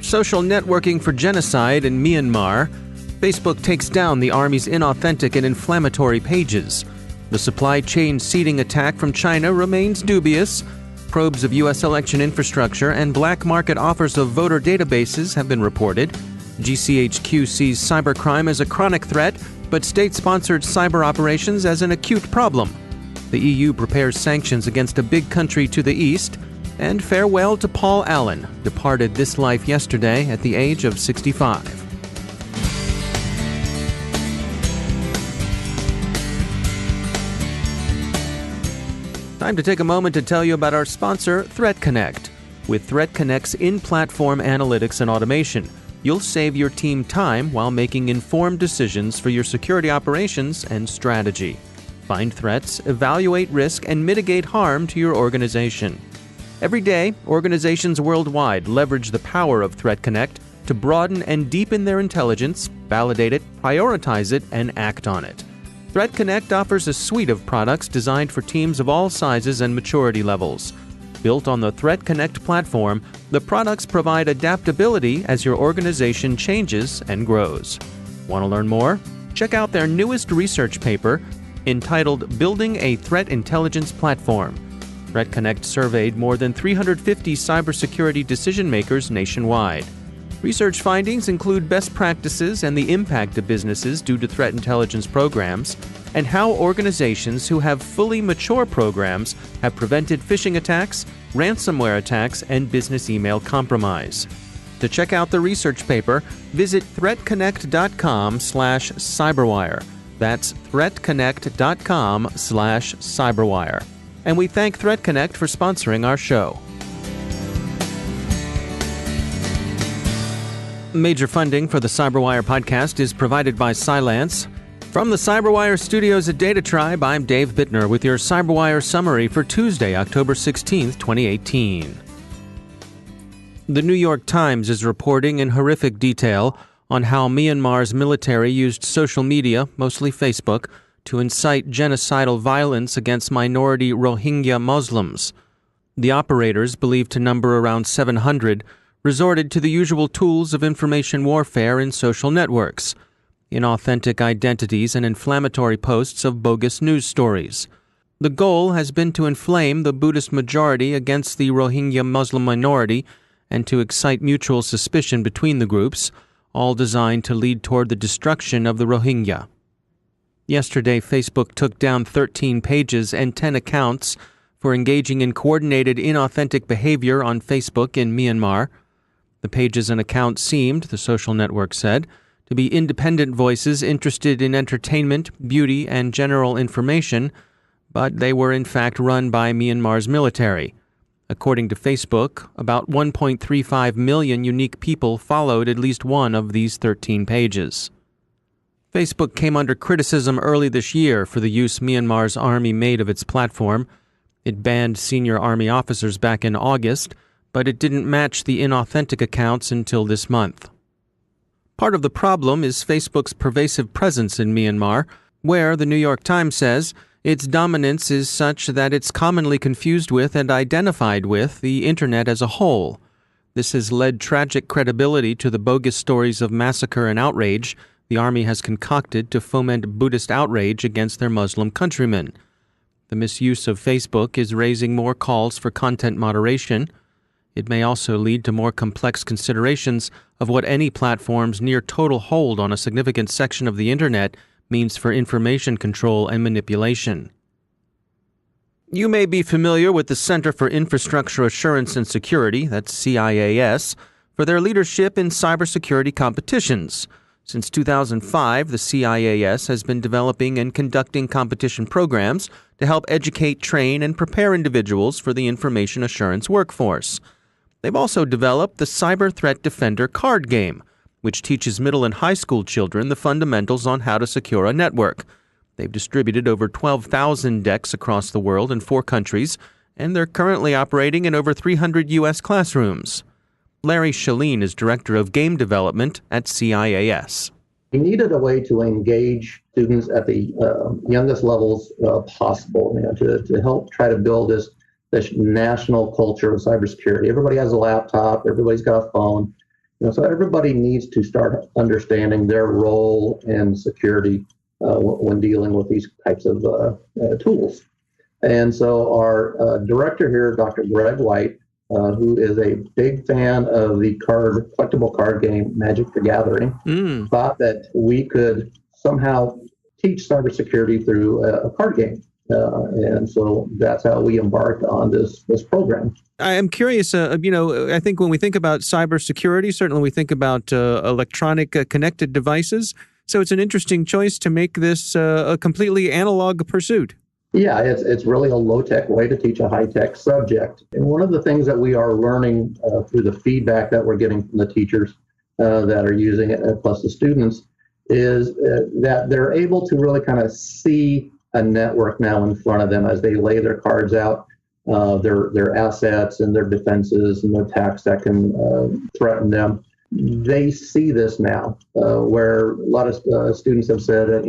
Social networking for genocide in Myanmar. Facebook takes down the army's inauthentic and inflammatory pages. The supply chain seeding attack from China remains dubious. Probes of U.S. election infrastructure and black market offers of voter databases have been reported. GCHQ sees cybercrime as a chronic threat, but state-sponsored cyber operations as an acute problem. The EU prepares sanctions against a big country to the east. And farewell to Paul Allen, departed this life yesterday at the age of 65. Time to take a moment to tell you about our sponsor, Threat Connect. With Threat Connect's in-platform analytics and automation, you'll save your team time while making informed decisions for your security operations and strategy. Find threats, evaluate risk, and mitigate harm to your organization. Every day, organizations worldwide leverage the power of Threat Connect to broaden and deepen their intelligence, validate it, prioritize it, and act on it. Threat Connect offers a suite of products designed for teams of all sizes and maturity levels. Built on the Threat Connect platform, the products provide adaptability as your organization changes and grows. Want to learn more? Check out their newest research paper entitled Building a Threat Intelligence Platform. Threat Connect surveyed more than 350 cybersecurity decision-makers nationwide. Research findings include best practices and the impact of businesses due to threat intelligence programs, and how organizations who have fully mature programs have prevented phishing attacks, ransomware attacks, and business email compromise. To check out the research paper, visit threatconnect.com/cyberwire. That's threatconnect.com/cyberwire. And we thank Threat Connect for sponsoring our show. Major funding for the CyberWire podcast is provided by Cylance. From the CyberWire studios at Data Tribe, I'm Dave Bittner with your CyberWire summary for Tuesday, October 16th, 2018. The New York Times is reporting in horrific detail on how Myanmar's military used social media, mostly Facebook, to incite genocidal violence against minority Rohingya Muslims. The operators, believed to number around 700, resorted to the usual tools of information warfare in social networks, inauthentic identities and inflammatory posts of bogus news stories. The goal has been to inflame the Buddhist majority against the Rohingya Muslim minority and to excite mutual suspicion between the groups, all designed to lead toward the destruction of the Rohingya. Yesterday, Facebook took down 13 pages and 10 accounts for engaging in coordinated inauthentic behavior on Facebook in Myanmar. The pages and accounts seemed, the social network said, to be independent voices interested in entertainment, beauty, and general information, but they were in fact run by Myanmar's military. According to Facebook, about 1.35 million unique people followed at least one of these 13 pages. Facebook came under criticism early this year for the use Myanmar's army made of its platform. It banned senior army officers back in August, but it didn't match the inauthentic accounts until this month. Part of the problem is Facebook's pervasive presence in Myanmar, where, the New York Times says, its dominance is such that it's commonly confused with and identified with the Internet as a whole. This has led tragic credibility to the bogus stories of massacre and outrage the army has concocted to foment Buddhist outrage against their Muslim countrymen. The misuse of Facebook is raising more calls for content moderation. It may also lead to more complex considerations of what any platform's near-total hold on a significant section of the Internet means for information control and manipulation. You may be familiar with the Center for Infrastructure Assurance and Security, that's CIAS, for their leadership in cybersecurity competitions. Since 2005, the CIAS has been developing and conducting competition programs to help educate, train, and prepare individuals for the information assurance workforce. They've also developed the Cyber Threat Defender card game, which teaches middle and high school children the fundamentals on how to secure a network. They've distributed over 12,000 decks across the world in 4 countries, and they're currently operating in over 300 U.S. classrooms. Larry Shaleen is Director of Game Development at CIAS. We needed a way to engage students at the youngest levels possible, to help try to build this national culture of cybersecurity. Everybody has a laptop, everybody's got a phone, So everybody needs to start understanding their role in security when dealing with these types of tools. And so our director here, Dr. Greg White, who is a big fan of the collectible card game Magic the Gathering, thought that we could somehow teach cybersecurity through a card game. And so that's how we embarked on this program. I am curious, I think when we think about cybersecurity, certainly we think about electronic connected devices. So it's an interesting choice to make this a completely analog pursuit. Yeah, it's really a low-tech way to teach a high-tech subject. And one of the things that we are learning through the feedback that we're getting from the teachers that are using it, plus the students, is that they're able to really kind of see a network now in front of them as they lay their cards out, their assets and their defenses and the attacks that can threaten them. They see this now, where a lot of students have said,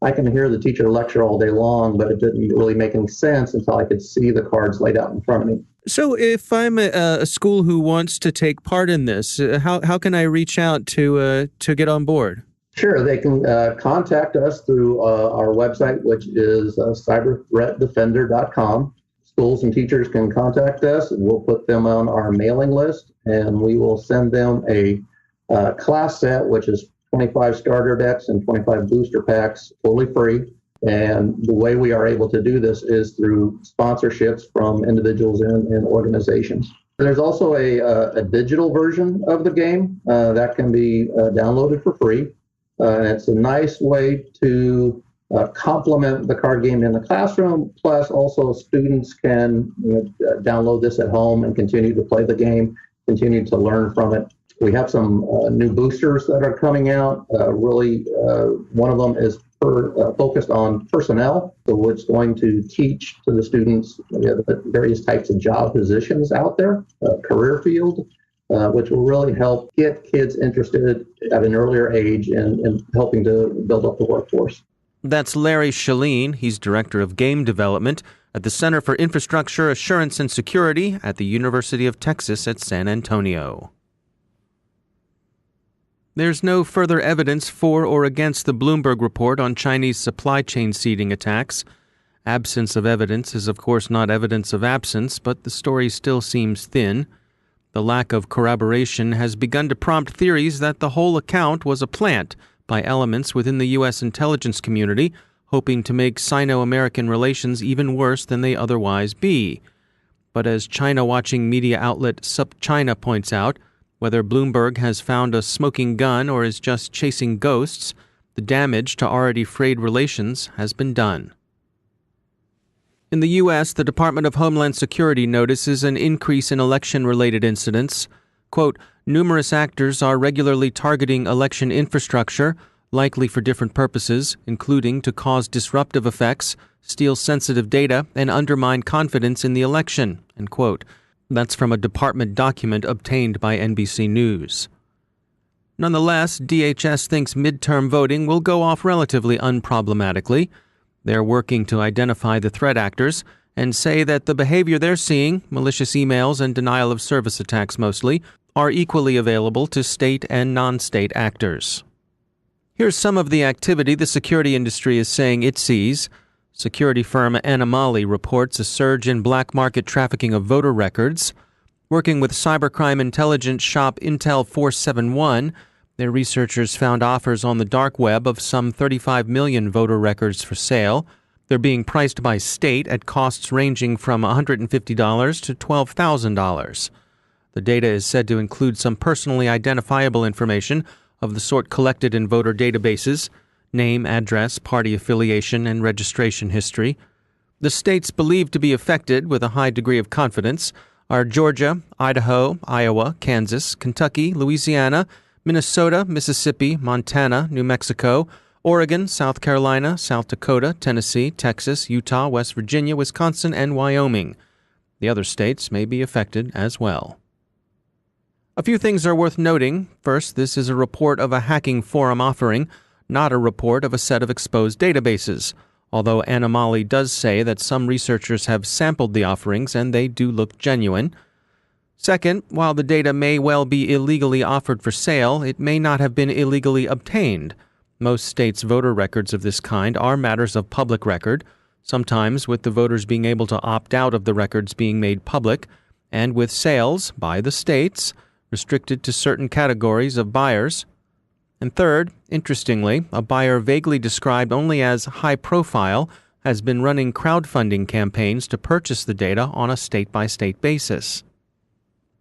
I can hear the teacher lecture all day long, but it didn't really make any sense until I could see the cards laid out in front of me. So if I'm a school who wants to take part in this, how can I reach out to get on board? Sure, they can contact us through our website, which is cyberthreatdefender.com. Schools and teachers can contact us, and we'll put them on our mailing list, and we will send them a class set, which is 25 starter decks and 25 booster packs, totally free. And the way we are able to do this is through sponsorships from individuals and organizations. There's also a digital version of the game that can be downloaded for free. And it's a nice way to complement the card game in the classroom. Plus, also students can download this at home and continue to play the game, continue to learn from it. We have some new boosters that are coming out. One of them is focused on personnel, so it's going to teach to the students the various types of job positions out there, career field, which will really help get kids interested at an earlier age in helping to build up the workforce. That's Larry Shaleen. He's Director of Game Development at the Center for Infrastructure Assurance and Security at the University of Texas at San Antonio. There's no further evidence for or against the Bloomberg report on Chinese supply chain seeding attacks. Absence of evidence is, of course, not evidence of absence, but the story still seems thin. The lack of corroboration has begun to prompt theories that the whole account was a plant by elements within the U.S. intelligence community, hoping to make Sino-American relations even worse than they otherwise be. But as China-watching media outlet SupChina points out, whether Bloomberg has found a smoking gun or is just chasing ghosts, the damage to already frayed relations has been done. In the U.S., the Department of Homeland Security notices an increase in election-related incidents. Quote, numerous actors are regularly targeting election infrastructure, likely for different purposes, including to cause disruptive effects, steal sensitive data, and undermine confidence in the election, end quote. That's from a department document obtained by NBC News. Nonetheless, DHS thinks midterm voting will go off relatively unproblematically. They're working to identify the threat actors and say that the behavior they're seeing, malicious emails and denial of service attacks mostly, are equally available to state and non-state actors. Here's some of the activity the security industry is saying it sees. Security firm Anomaly reports a surge in black market trafficking of voter records. Working with cybercrime intelligence shop Intel 471, their researchers found offers on the dark web of some 35 million voter records for sale. They're being priced by state at costs ranging from $150 to $12,000. The data is said to include some personally identifiable information of the sort collected in voter databases: name, address, party affiliation, and registration history. The states believed to be affected with a high degree of confidence are Georgia, Idaho, Iowa, Kansas, Kentucky, Louisiana, Minnesota, Mississippi, Montana, New Mexico, Oregon, South Carolina, South Dakota, Tennessee, Texas, Utah, West Virginia, Wisconsin, and Wyoming. The other states may be affected as well. A few things are worth noting. First, this is a report of a hacking forum offering, not a report of a set of exposed databases, although Anomaly does say that some researchers have sampled the offerings and they do look genuine. Second, while the data may well be illegally offered for sale, it may not have been illegally obtained. Most states' voter records of this kind are matters of public record, sometimes with the voters being able to opt out of the records being made public, and with sales, by the states, restricted to certain categories of buyers. And third, interestingly, a buyer vaguely described only as high profile has been running crowdfunding campaigns to purchase the data on a state-by-state basis.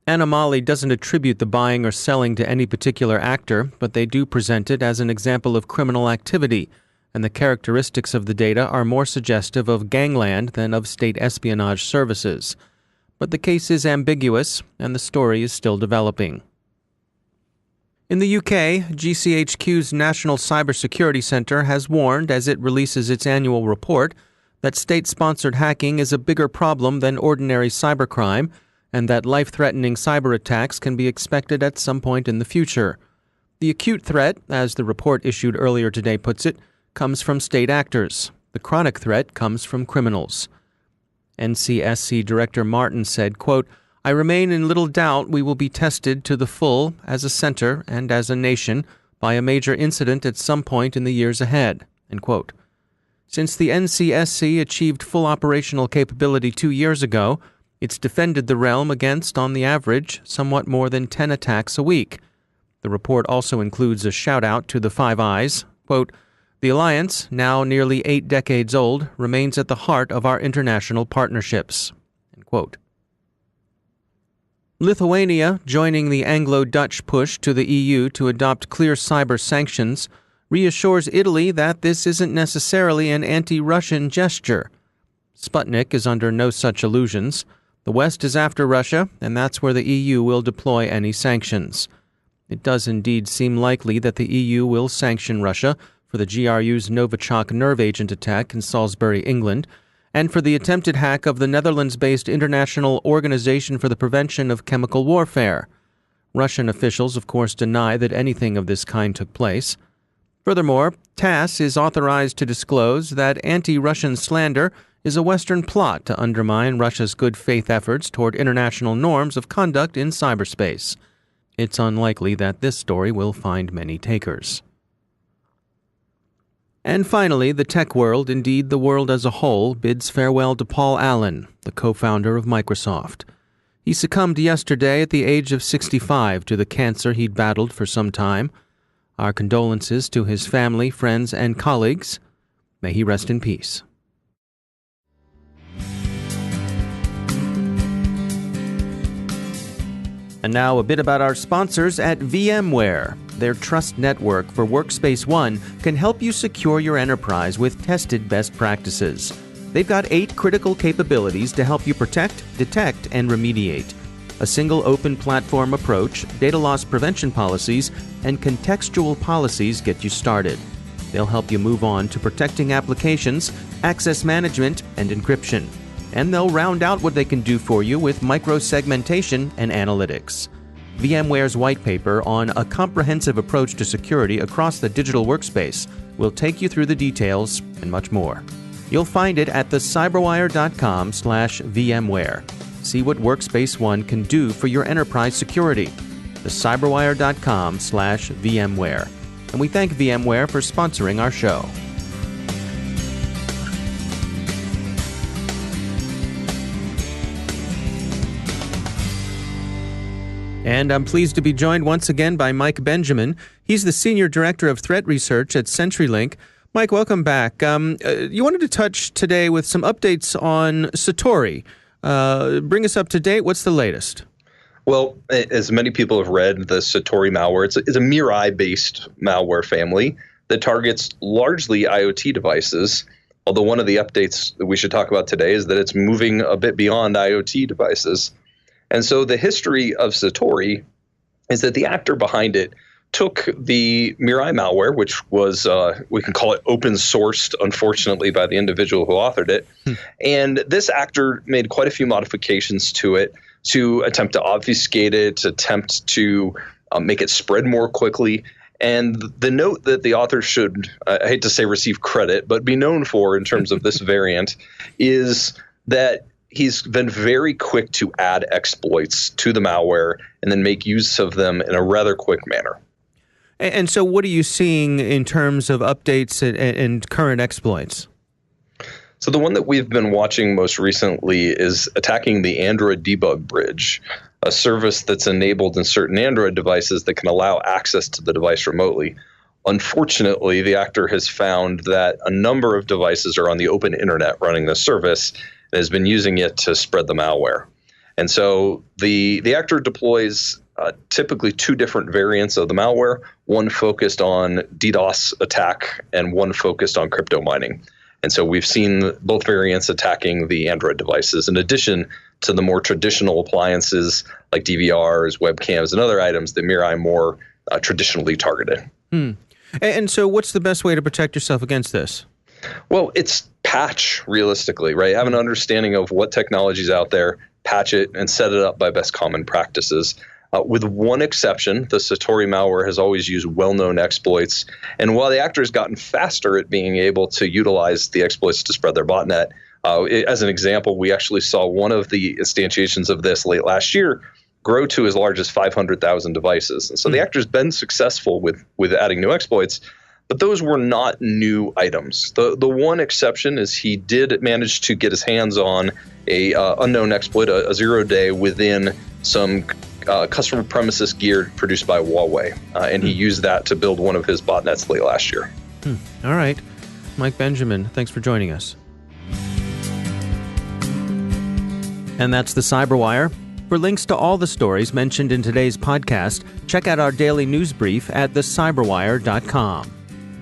Anamali doesn't attribute the buying or selling to any particular actor, but they do present it as an example of criminal activity, and the characteristics of the data are more suggestive of gangland than of state espionage services. But the case is ambiguous, and the story is still developing. In the UK, GCHQ's National Cybersecurity Centre has warned, as it releases its annual report, that state-sponsored hacking is a bigger problem than ordinary cybercrime, and that life-threatening cyber attacks can be expected at some point in the future. The acute threat, as the report issued earlier today puts it, comes from state actors. The chronic threat comes from criminals. NCSC Director Martin said, quote, "I remain in little doubt we will be tested to the full as a center and as a nation by a major incident at some point in the years ahead." End quote. Since the NCSC achieved full operational capability 2 years ago, it's defended the realm against, on the average, somewhat more than 10 attacks a week. The report also includes a shout-out to the Five Eyes. Quote, "The alliance, now nearly 8 decades old, remains at the heart of our international partnerships." End quote. Lithuania, joining the Anglo-Dutch push to the EU to adopt clear cyber sanctions, reassures Italy that this isn't necessarily an anti-Russian gesture. Sputnik is under no such illusions. The West is after Russia, and that's where the EU will deploy any sanctions. It does indeed seem likely that the EU will sanction Russia for the GRU's Novichok nerve agent attack in Salisbury, England, and for the attempted hack of the Netherlands-based International Organization for the Prevention of Chemical Warfare. Russian officials, of course, deny that anything of this kind took place. Furthermore, TASS is authorized to disclose that anti-Russian slander is a Western plot to undermine Russia's good faith efforts toward international norms of conduct in cyberspace. It's unlikely that this story will find many takers. And finally, the tech world, indeed the world as a whole, bids farewell to Paul Allen, the co-founder of Microsoft. He succumbed yesterday at the age of 65 to the cancer he'd battled for some time. Our condolences to his family, friends, and colleagues. May he rest in peace. And now a bit about our sponsors at VMware. Their trust network for Workspace ONE can help you secure your enterprise with tested best practices. They've got 8 critical capabilities to help you protect, detect, and remediate. A single open platform approach, data loss prevention policies, and contextual policies get you started. They'll help you move on to protecting applications, access management, and encryption. And they'll round out what they can do for you with micro-segmentation and analytics. VMware's white paper on a comprehensive approach to security across the digital workspace will take you through the details and much more. You'll find it at thecyberwire.com/VMware. See what Workspace ONE can do for your enterprise security. thecyberwire.com/VMware. And we thank VMware for sponsoring our show. And I'm pleased to be joined once again by Mike Benjamin. He's the Senior Director of Threat Research at CenturyLink. Mike, welcome back. You wanted to touch today with some updates on Satori. Bring us up to date. What's the latest? Well, as many people have read, the Satori malware, it's a Mirai-based malware family that targets largely IoT devices, although one of the updates that we should talk about today is that it's moving a bit beyond IoT devices. And so the history of Satori is that the actor behind it took the Mirai malware, which was, we can call it open sourced, unfortunately, by the individual who authored it. And this actor made quite a few modifications to it to attempt to obfuscate it, to attempt to make it spread more quickly. And the note that the author should, I hate to say receive credit, but be known for in terms of this variant is that he's been very quick to add exploits to the malware and then make use of them in a rather quick manner. And so what are you seeing in terms of updates and current exploits? So the one that we've been watching most recently is attacking the Android debug bridge, a service that's enabled in certain Android devices that can allow access to the device remotely. Unfortunately, the actor has found that a number of devices are on the open internet running this service and has been using it to spread the malware. And so the actor deploys typically two different variants of the malware, one focused on DDoS attack and one focused on crypto mining. And so we've seen both variants attacking the Android devices, in addition to the more traditional appliances like DVRs, webcams, and other items that Mirai more traditionally targeted. And so what's the best way to protect yourself against this? Well, it's patch, realistically, right? Have an understanding of what technology is out there, patch it, and set it up by best common practices. With one exception, the Satori malware has always used well-known exploits. And while the actor has gotten faster at being able to utilize the exploits to spread their botnet, as an example, we actually saw one of the instantiations of this late last year grow to as large as 500,000 devices. And so the actor's been successful with adding new exploits, but those were not new items. The one exception is he did manage to get his hands on a unknown exploit, a 0-day within some customer premises gear produced by Huawei, and he used that to build one of his botnets late last year. All right. Mike Benjamin, thanks for joining us. And that's the Cyberwire. For links to all the stories mentioned in today's podcast, check out our daily news brief at thecyberwire.com.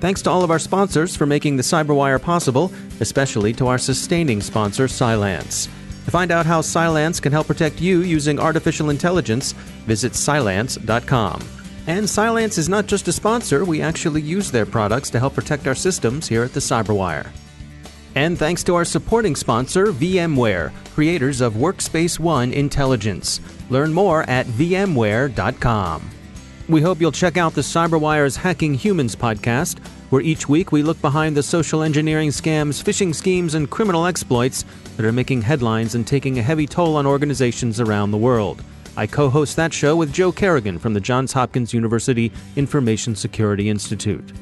Thanks to all of our sponsors for making the Cyberwire possible, especially to our sustaining sponsor, Cylance. To find out how Cylance can help protect you using artificial intelligence, visit Cylance.com. And Cylance is not just a sponsor, we actually use their products to help protect our systems here at the Cyberwire. And thanks to our supporting sponsor, VMware, creators of Workspace ONE Intelligence. Learn more at vmware.com. We hope you'll check out the Cyberwire's Hacking Humans podcast, where each week we look behind the social engineering scams, phishing schemes, and criminal exploits that are making headlines and taking a heavy toll on organizations around the world. I co-host that show with Joe Kerrigan from the Johns Hopkins University Information Security Institute.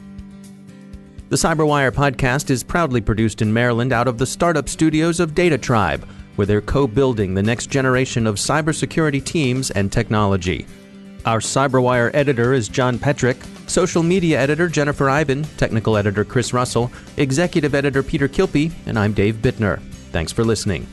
The Cyberwire podcast is proudly produced in Maryland out of the startup studios of Data Tribe, where they're co-building the next generation of cybersecurity teams and technology. Our Cyberwire editor is John Petrick, social media editor Jennifer Iben, technical editor Chris Russell, executive editor Peter Kilpie, and I'm Dave Bittner. Thanks for listening.